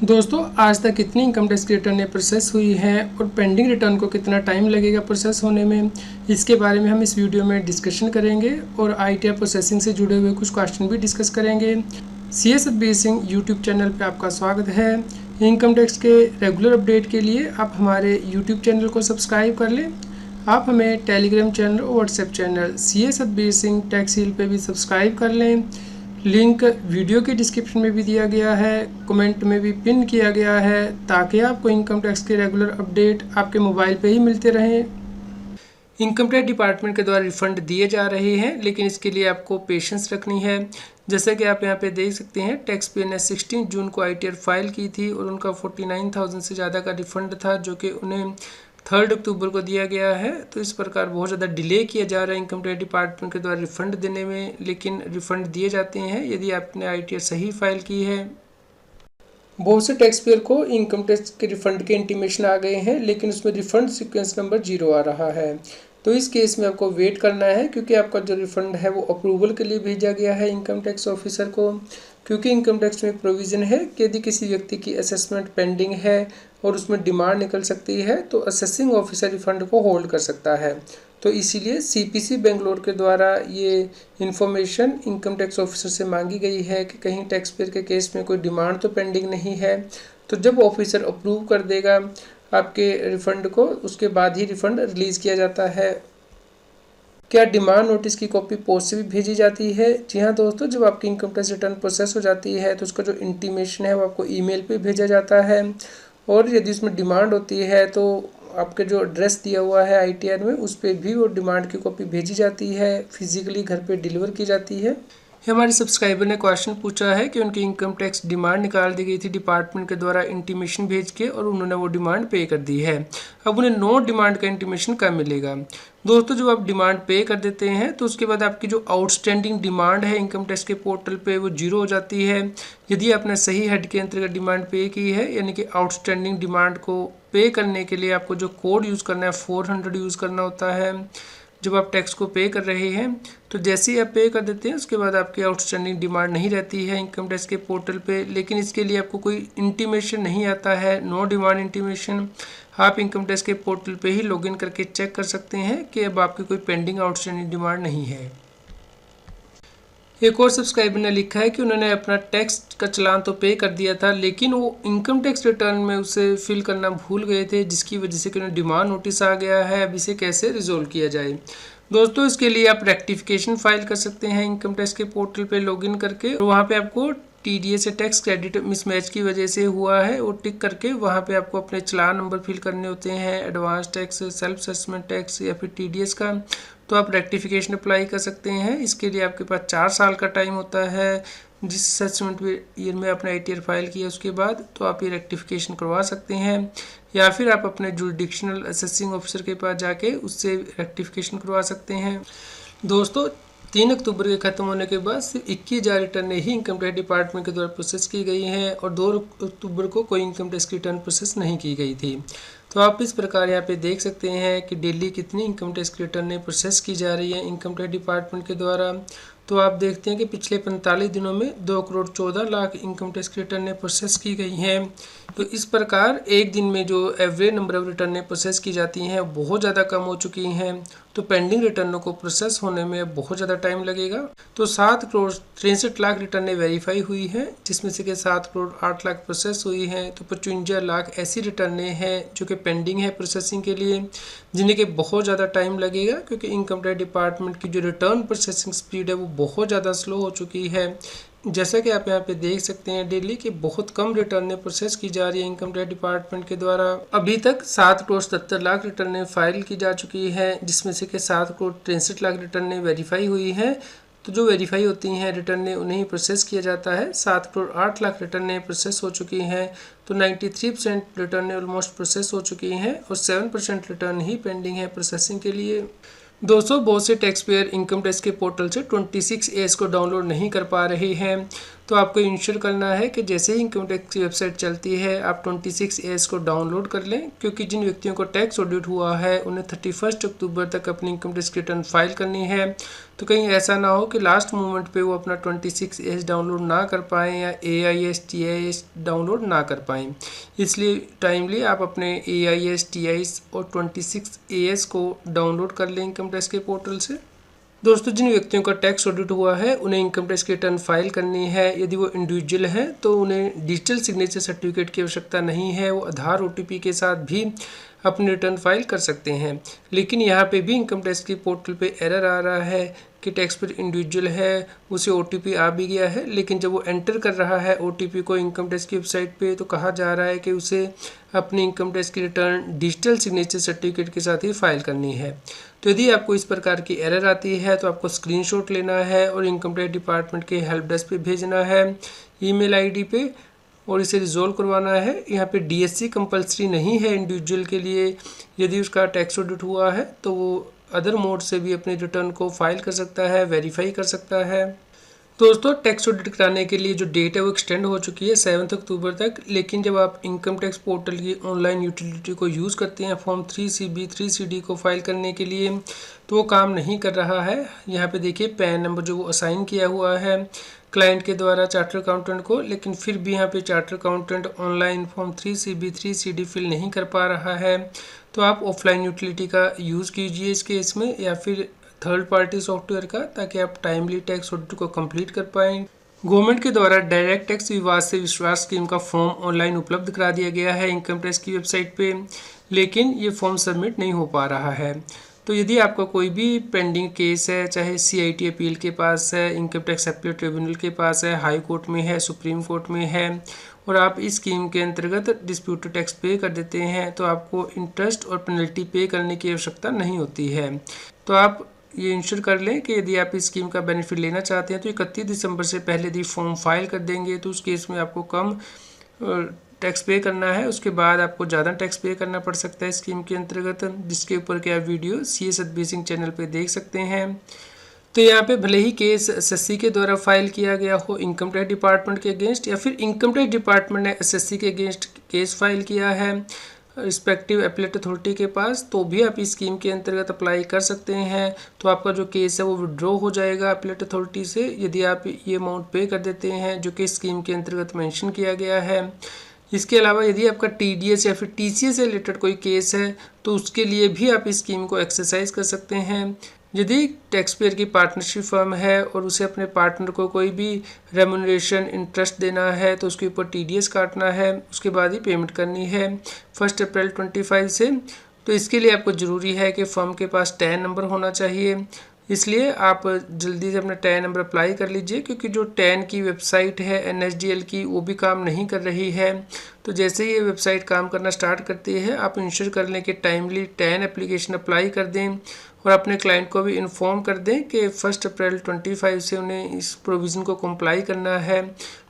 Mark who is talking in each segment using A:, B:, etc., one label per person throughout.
A: दोस्तों आज तक कितनी इनकम टैक्स की रिटर्नें प्रोसेस हुई हैं और पेंडिंग रिटर्न को कितना टाइम लगेगा प्रोसेस होने में, इसके बारे में हम इस वीडियो में डिस्कशन करेंगे और आईटीआर प्रोसेसिंग से जुड़े हुए कुछ क्वेश्चन भी डिस्कस करेंगे। C S Satbir Singh YouTube channel पे आपका स्वागत है। इनकम टैक्स के रेगुलर अपडेट के लिए आप हमारे यूट्यूब चैनल को सब्सक्राइब कर लें। आप हमें टेलीग्राम चैनल और WhatsApp channel C S Satbir Singh tax heal पे भी सब्सक्राइब कर लें। लिंक वीडियो के डिस्क्रिप्शन में भी दिया गया है, कमेंट में भी पिन किया गया है, ताकि आपको इनकम टैक्स के रेगुलर अपडेट आपके मोबाइल पे ही मिलते रहें। इनकम टैक्स डिपार्टमेंट के द्वारा रिफंड दिए जा रहे हैं, लेकिन इसके लिए आपको पेशेंस रखनी है। जैसे कि आप यहाँ पे देख सकते हैं, टैक्स पेयर ने 16 जून को आईटीआर फाइल की थी और उनका 49,000 से ज़्यादा का रिफंड था, जो कि उन्हें 3 अक्टूबर को दिया गया है। तो इस प्रकार बहुत ज़्यादा डिले किया जा रहा है इनकम टैक्स डिपार्टमेंट के द्वारा रिफंड देने में, लेकिन रिफंड दिए जाते हैं यदि आपने आईटीआर सही फाइल की है। बहुत से टैक्स पेयर को इनकम टैक्स के रिफंड के इंटीमेशन आ गए हैं, लेकिन उसमें रिफंड सीक्वेंस नंबर 0 आ रहा है। तो इस केस में आपको वेट करना है, क्योंकि आपका जो रिफंड है वो अप्रूवल के लिए भेजा गया है इनकम टैक्स ऑफिसर को। क्योंकि इनकम टैक्स में एक प्रोविज़न है कि यदि किसी व्यक्ति की असेसमेंट पेंडिंग है और उसमें डिमांड निकल सकती है, तो असेसिंग ऑफिसर रिफंड को होल्ड कर सकता है। तो इसीलिए सीपीसी बेंगलोर के द्वारा ये इन्फॉर्मेशन इनकम टैक्स ऑफिसर से मांगी गई है कि कहीं टैक्स पेयर के केस में कोई डिमांड तो पेंडिंग नहीं है। तो जब ऑफिसर अप्रूव कर देगा आपके रिफंड को, उसके बाद ही रिफंड रिलीज़ किया जाता है। क्या डिमांड नोटिस की कॉपी पोस्ट से भी भेजी जाती है? जी हाँ दोस्तों, जब आपकी इनकम टैक्स रिटर्न प्रोसेस हो जाती है तो उसका जो इंटीमेशन है वो आपको ईमेल पे भेजा जाता है। और यदि उसमें डिमांड होती है तो आपके जो एड्रेस दिया हुआ है आईटीआर में, उस पर भी वो डिमांड की कॉपी भेजी जाती है, फिजिकली घर पे डिलीवर की जाती है। हमारे सब्सक्राइबर ने क्वेश्चन पूछा है कि उनकी इनकम टैक्स डिमांड निकाल दी गई थी डिपार्टमेंट के द्वारा इंटीमेशन भेज के, और उन्होंने वो डिमांड पे कर दी है। अब उन्हें नो डिमांड का इंटीमेशन कब मिलेगा? दोस्तों, जब आप डिमांड पे कर देते हैं तो उसके बाद आपकी जो आउटस्टैंडिंग डिमांड है इनकम टैक्स के पोर्टल पे वो 0 हो जाती है। यदि आपने सही हेड के अंतर्गत डिमांड पे की है, यानी कि आउटस्टैंडिंग डिमांड को पे करने के लिए आपको जो कोड यूज़ करना है 400 यूज़ करना होता है। जब आप टैक्स को पे कर रहे हैं तो जैसे ही आप पे कर देते हैं उसके बाद आपकी आउटस्टैंडिंग डिमांड नहीं रहती है इनकम टैक्स के पोर्टल पे, लेकिन इसके लिए आपको कोई इंटीमेशन नहीं आता है, नो डिमांड इंटीमेशन। आप इनकम टैक्स के पोर्टल पे ही लॉगिन करके चेक कर सकते हैं कि अब आपकी कोई पेंडिंग आउटस्टैंडिंग डिमांड नहीं है। एक और सब्सक्राइबर ने लिखा है कि उन्होंने अपना टैक्स का चालान तो पे कर दिया था, लेकिन वो इनकम टैक्स रिटर्न में उसे फिल करना भूल गए थे, जिसकी वजह से कि उन्हें डिमांड नोटिस आ गया है। अब इसे कैसे रिजोल्व किया जाए? दोस्तों, इसके लिए आप रेक्टिफिकेशन फाइल कर सकते हैं इनकम टैक्स के पोर्टल पे लॉगिन करके, और वहाँ पे आपको टीडीएस से टैक्स क्रेडिट मिसमैच की वजह से हुआ है वो टिक करके वहाँ पे आपको अपने चालान नंबर फिल करने होते हैं, advance tax, self assessment tax या फिर टीडीएस का। तो आप रेक्टिफिकेशन अप्लाई कर सकते हैं। इसके लिए आपके पास 4 साल का टाइम होता है। जिस असेसमेंट ईयर में आपने आईटीआर फाइल किया उसके बाद तो आप ये रेक्टिफिकेशन करवा सकते हैं, या फिर आप अपने जुरिडिक्शनल असेसिंग ऑफिसर के पास जाके उससे रेक्टिफिकेशन करवा सकते हैं। दोस्तों, 3 अक्टूबर के ख़त्म होने के बाद सिर्फ 21,000 रिटर्नें ही इनकम टैक्स डिपार्टमेंट के द्वारा प्रोसेस की गई हैं, और 2 अक्टूबर को कोई इनकम टैक्स की रिटर्न प्रोसेस नहीं की गई थी। तो आप इस प्रकार यहाँ पे देख सकते हैं कि डेली कितनी इनकम टैक्स की रिटर्नें प्रोसेस की जा रही हैं इनकम टैक्स डिपार्टमेंट के द्वारा। तो आप देखते हैं कि पिछले 45 दिनों में 2 करोड़ 14 लाख इनकम टैक्स की रिटर्नें प्रोसेस की गई हैं। तो इस प्रकार एक दिन में जो एवरेज नंबर ऑफ रिटर्नें प्रोसेस की जाती हैं बहुत ज़्यादा कम हो चुकी हैं। तो पेंडिंग रिटर्नों को प्रोसेस होने में बहुत ज़्यादा टाइम लगेगा। तो 7 करोड़ 63 लाख रिटर्नें वेरीफाई हुई हैं, जिसमें से कि 7 करोड़ 8 लाख प्रोसेस हुई हैं। तो 55 लाख ऐसी रिटर्नें हैं जो कि पेंडिंग है प्रोसेसिंग के लिए, जिन्हें कि बहुत ज़्यादा टाइम लगेगा, क्योंकि इनकम टैक्स डिपार्टमेंट की जो रिटर्न प्रोसेसिंग स्पीड है वो बहुत ज़्यादा स्लो हो चुकी है। जैसा कि आप यहाँ पे देख सकते हैं डेली की बहुत कम रिटर्नें प्रोसेस की जा रही है इनकम टैक्स डिपार्टमेंट के द्वारा। अभी तक 7 करोड़ 77 लाख रिटर्नें फाइल की जा चुकी है, जिसमें से कि 7 करोड़ 63 लाख रिटर्नें वेरीफाई हुई हैं। तो जो वेरीफाई होती हैं रिटर्नें उन्हें ही प्रोसेस किया जाता है। 7 करोड़ 8 लाख रिटर्नें प्रोसेस हो चुकी हैं। तो 93% रिटर्नें ऑलमोस्ट प्रोसेस हो चुकी हैं, और 7% रिटर्न ही पेंडिंग है प्रोसेसिंग के लिए। दोस्तों, बहुत से टैक्स पेयर इनकम टैक्स के पोर्टल से 26A को डाउनलोड नहीं कर पा रहे हैं। तो आपको इंश्योर करना है कि जैसे ही इनकम टैक्स की वेबसाइट चलती है आप 26A को डाउनलोड कर लें, क्योंकि जिन व्यक्तियों को टैक्स ऑडिट हुआ है उन्हें 31 अक्टूबर तक अपनी इनकम टैक्स रिटर्न फाइल करनी है। तो कहीं ऐसा ना हो कि लास्ट मोमेंट पे वो अपना 26A डाउनलोड ना कर पाएँ या AIS TIS डाउनलोड ना कर पाएँ। इसलिए टाइमली आप अपने AIS TIS और 26AS को डाउनलोड कर लें इनकम टैक्स के पोर्टल से। दोस्तों, जिन व्यक्तियों का टैक्स ऑडिट हुआ है उन्हें इनकम टैक्स की रिटर्न फाइल करनी है। यदि वो इंडिविजुअल है तो उन्हें डिजिटल सिग्नेचर सर्टिफिकेट की आवश्यकता नहीं है, वो आधार OTP के साथ भी अपनी रिटर्न फाइल कर सकते हैं। लेकिन यहाँ पे भी इनकम टैक्स की पोर्टल पे एरर आ रहा है कि टैक्स पेयर इंडिविजुअल है, उसे OTP आ भी गया है, लेकिन जब वो एंटर कर रहा है OTP को इनकम टैक्स की वेबसाइट पे तो कहा जा रहा है कि उसे अपनी इनकम टैक्स की रिटर्न डिजिटल सिग्नेचर सर्टिफिकेट के साथ ही फाइल करनी है। तो यदि आपको इस प्रकार की एरर आती है तो आपको स्क्रीनशॉट लेना है और इनकम टैक्स डिपार्टमेंट के हेल्प डेस्क पे भेजना है ईमेल ID पे और इसे रिजोल्व करवाना है। यहाँ पे DSC कंपलसरी नहीं है इंडिविजुअल के लिए। यदि उसका टैक्स ऑडिट हुआ है तो वो अदर मोड से भी अपनी रिटर्न को फाइल कर सकता है, वेरीफाई कर सकता है। दोस्तों, टैक्स ऑडिट कराने के लिए जो डेट है वो एक्सटेंड हो चुकी है 7 अक्टूबर तक, लेकिन जब आप इनकम टैक्स पोर्टल की ऑनलाइन यूटिलिटी को यूज़ करते हैं फॉर्म 3CB 3CD को फाइल करने के लिए तो वो काम नहीं कर रहा है। यहाँ पे देखिए पैन नंबर जो वो असाइन किया हुआ है क्लाइंट के द्वारा चार्टर अकाउंटेंट को, लेकिन फिर भी यहाँ पे charter accountant online form 3CB 3CD fill नहीं कर पा रहा है। तो आप ऑफलाइन यूटिलिटी का यूज़ कीजिए इस केस में या फिर थर्ड पार्टी सॉफ्टवेयर का, ताकि आप टाइमली टैक्स ऑडिट को कंप्लीट कर पाएँ। गवर्नमेंट के द्वारा डायरेक्ट टैक्स विवाद से विश्वास स्कीम का फॉर्म ऑनलाइन उपलब्ध करा दिया गया है इनकम टैक्स की वेबसाइट पे, लेकिन ये फॉर्म सबमिट नहीं हो पा रहा है। तो यदि आपका कोई भी पेंडिंग केस है, चाहे CIT अपील के पास है, इनकम टैक्स अपील ट्रिब्यूनल के पास है, हाई कोर्ट में है, सुप्रीम कोर्ट में है और आप इस स्कीम के अंतर्गत डिस्प्यूटेड टैक्स पे कर देते हैं तो आपको इंटरेस्ट और पेनल्टी पे करने की आवश्यकता नहीं होती है। तो आप ये इंश्योर कर लें कि यदि आप इस स्कीम का बेनिफिट लेना चाहते हैं तो 31 दिसंबर से पहले यदि फॉर्म फाइल कर देंगे तो उस केस में आपको कम टैक्स पे करना है, उसके बाद आपको ज़्यादा टैक्स पे करना पड़ सकता है स्कीम के अंतर्गत, जिसके ऊपर के आप वीडियो CS एडवाइजिंग चैनल पे देख सकते हैं। तो यहाँ पे भले ही केस SSC के द्वारा फाइल किया गया हो इनकम टैक्स डिपार्टमेंट के अगेंस्ट या फिर इनकम टैक्स डिपार्टमेंट ने SSC के अगेंस्ट केस फाइल किया है रिस्पेक्टिव एपलेट अथॉरिटी के पास, तो भी आप इस स्कीम के अंतर्गत अप्लाई कर सकते हैं। तो आपका जो केस है वो विड्रॉ हो जाएगा एपलेट अथॉरिटी से यदि आप ये अमाउंट पे कर देते हैं जो कि स्कीम के अंतर्गत मेंशन किया गया है। इसके अलावा यदि आपका TDS या फिर TCS से रिलेटेड कोई केस है तो उसके लिए भी आप इस स्कीम को एक्सरसाइज कर सकते हैं। यदि टैक्स पेयर की पार्टनरशिप फर्म है और उसे अपने पार्टनर को कोई भी रेम्यूनरेशन इंटरेस्ट देना है तो उसके ऊपर TDS काटना है, उसके बाद ही पेमेंट करनी है 1 अप्रैल 25 से। तो इसके लिए आपको ज़रूरी है कि फर्म के पास टैन नंबर होना चाहिए, इसलिए आप जल्दी से अपना टैन नंबर अप्लाई कर लीजिए, क्योंकि जो टैन की वेबसाइट है NSDL की वो भी काम नहीं कर रही है। तो जैसे ही ये वेबसाइट काम करना स्टार्ट करती है आप इंश्योर कर लें कि टाइमली टैन एप्लीकेशन अप्लाई कर दें और अपने क्लाइंट को भी इन्फॉर्म कर दें कि 1 अप्रैल 25 से उन्हें इस प्रोविज़न को कंप्लाई करना है।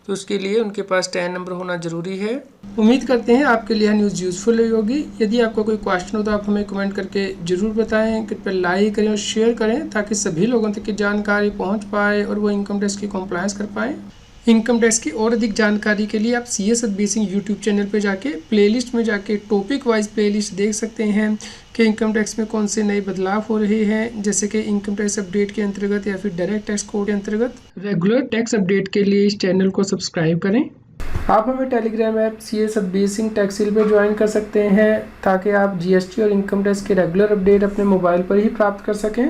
A: तो उसके लिए उनके पास टैन नंबर होना ज़रूरी है। उम्मीद करते हैं आपके लिए न्यूज़ यूज़फुल रही होगी। यदि आपका कोई क्वेश्चन हो तो आप हमें कमेंट करके ज़रूर बताएं, कृपया लाइक करें और शेयर करें ताकि सभी लोगों तक की जानकारी पहुंच पाए और वो इनकम टैक्स की कंप्लायंस कर पाएँ। इनकम टैक्स की और अधिक जानकारी के लिए आप CS एडवाइजिंग यूट्यूब चैनल पर जाके प्लेलिस्ट में जाके टॉपिक वाइज प्लेलिस्ट देख सकते हैं कि इनकम टैक्स में कौन से नए बदलाव हो रहे हैं, जैसे कि इनकम टैक्स अपडेट के अंतर्गत या फिर डायरेक्ट टैक्स कोड के अंतर्गत। रेगुलर टैक्स अपडेट के लिए इस चैनल को सब्सक्राइब करें। आप हमें Telegram app CS advising tax seal पर ज्वाइन कर सकते हैं ताकि आप GST और इनकम टैक्स के रेगुलर अपडेट अपने मोबाइल पर ही प्राप्त कर सकें।